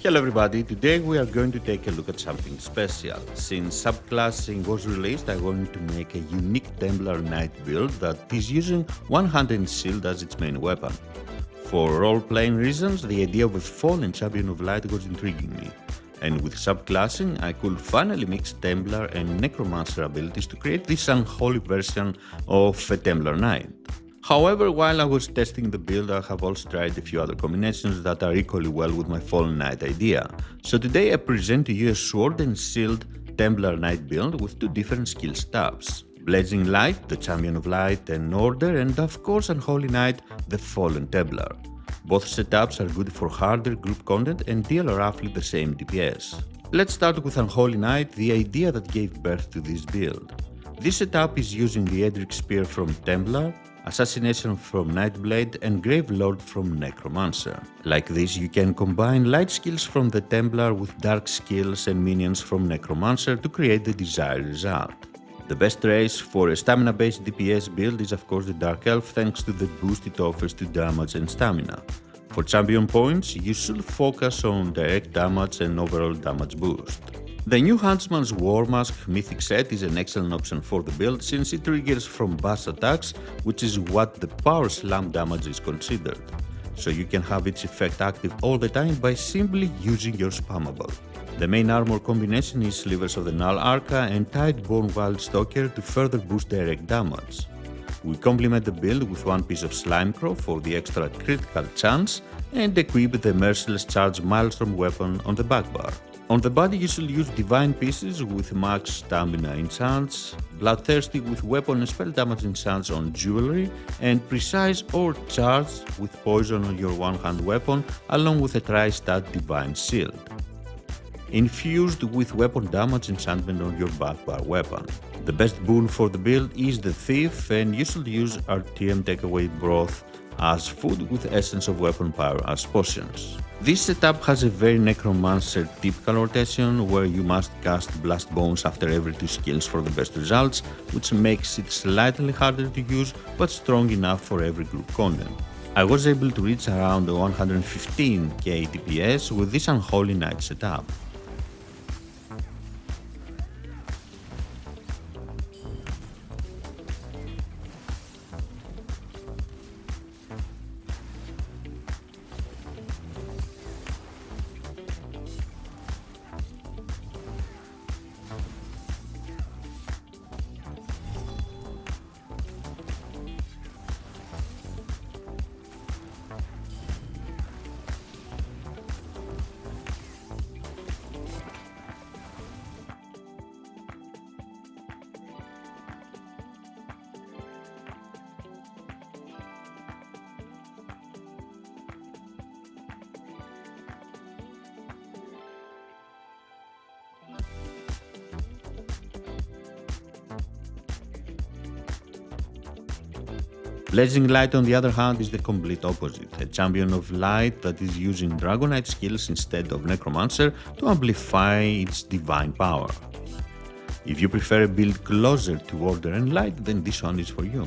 Hello everybody, today we are going to take a look at something special. Since Subclassing was released, I wanted to make a unique Templar Knight build that is using one-handed shield as its main weapon. For role-playing reasons, the idea of a fallen champion of light was intriguing me, and with Subclassing I could finally mix Templar and Necromancer abilities to create this unholy version of a Templar Knight. However, while I was testing the build, I have also tried a few other combinations that are equally well with my Fallen Knight idea. So today I present to you a Sword and Shield Templar Knight build with two different skill stats. Blazing Light, the Champion of Light and Order, and of course Unholy Knight, the Fallen Templar. Both setups are good for harder group content and deal roughly the same DPS. Let's start with Unholy Knight, the idea that gave birth to this build. This setup is using the Edric Spear from Templar, Assassination from Nightblade and Gravelord from Necromancer. Like this, you can combine light skills from the Templar with dark skills and minions from Necromancer to create the desired result. The best race for a stamina-based DPS build is of course the Dark Elf, thanks to the boost it offers to damage and stamina. For champion points, you should focus on direct damage and overall damage boost. The new Huntsman's War Mask mythic set is an excellent option for the build since it triggers from bass attacks, which is what the power slam damage is considered. So you can have its effect active all the time by simply using your spammable. The main armor combination is Slivers of the Null Arca and Tideborn Wild Stalker to further boost direct damage. We complement the build with one piece of Slimecrow for the extra critical chance and equip the Merciless Charge Maelstrom weapon on the back bar. On the body you should use Divine Pieces with max stamina enchants, Bloodthirsty with weapon and spell damage enchants on jewelry, and Precise or Charge with poison on your one-hand weapon along with a tri-stat Divine Shield. Infused with weapon damage enchantment on your back bar weapon. The best boon for the build is the Thief, and you should use RTM Takeaway Broth as food with Essence of Weapon Power as potions. This setup has a very Necromancer typical rotation where you must cast Blast Bones after every 2 skills for the best results, which makes it slightly harder to use but strong enough for every group content. I was able to reach around 115k DPS with this Unholy Knight setup. Blazing Light on the other hand is the complete opposite, a champion of light that is using Dragonite skills instead of Necromancer to amplify its divine power. If you prefer a build closer to Order and Light, then this one is for you.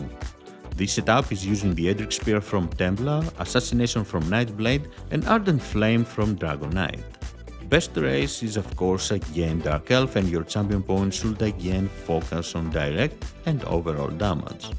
This setup is using the Edric Spear from Templar, Assassination from Nightblade and Ardent Flame from Dragonite. Best race is of course again Dark Elf, and your champion points should again focus on direct and overall damage.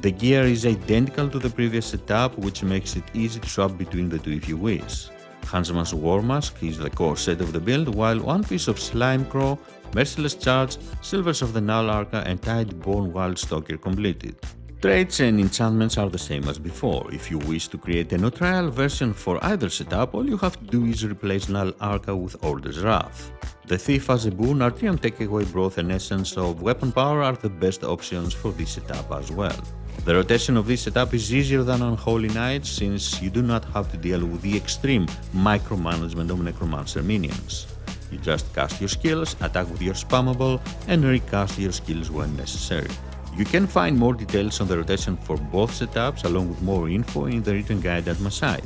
The gear is identical to the previous setup, which makes it easy to swap between the two if you wish. Huntsman's War Mask is the core set of the build, while one piece of Slimecrow, Merciless Charge, Silvers of the Null Arca and Tideborn Wild Stalker completed. Traits and enchantments are the same as before. If you wish to create a no-trial version for either setup, all you have to do is replace Null Arca with Order's Wrath. The Thief as a boon, RTM Takeaway Broth and Essence of Weapon Power are the best options for this setup as well. The rotation of this setup is easier than Unholy Knight since you do not have to deal with the extreme micromanagement of Necromancer minions. You just cast your skills, attack with your spammable, and recast your skills when necessary. You can find more details on the rotation for both setups along with more info in the written guide at my site.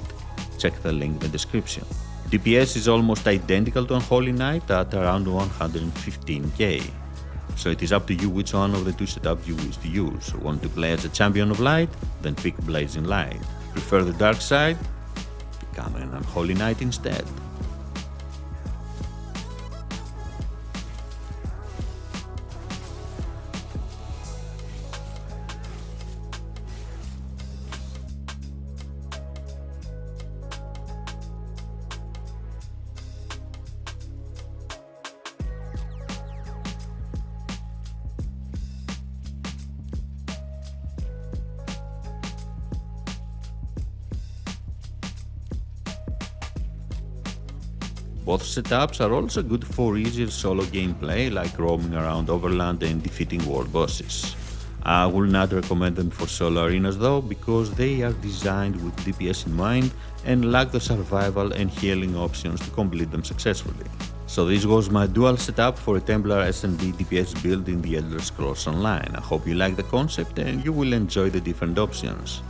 Check the link in the description. DPS is almost identical to Unholy Knight at around 115k. So it is up to you which one of the two setups you wish to use. Want to play as a champion of light? Then pick Blazing Light. Prefer the dark side? become an Unholy Knight instead. Both setups are also good for easier solo gameplay, like roaming around Overland and defeating world bosses. I will not recommend them for solo arenas though, because they are designed with DPS in mind and lack the survival and healing options to complete them successfully. So this was my dual setup for a Templar S&D DPS build in the Elder Scrolls Online. I hope you like the concept and you will enjoy the different options.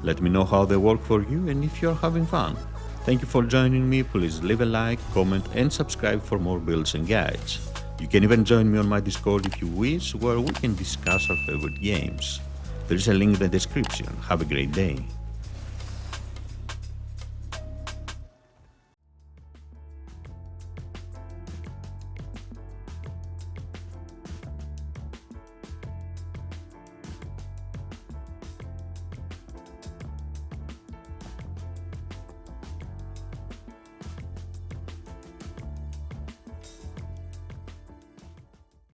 Let me know how they work for you and if you're having fun. Thank you for joining me. Please leave a like, comment and subscribe for more builds and guides. You can even join me on my Discord if you wish, where we can discuss our favorite games. There is a link in the description. Have a great day.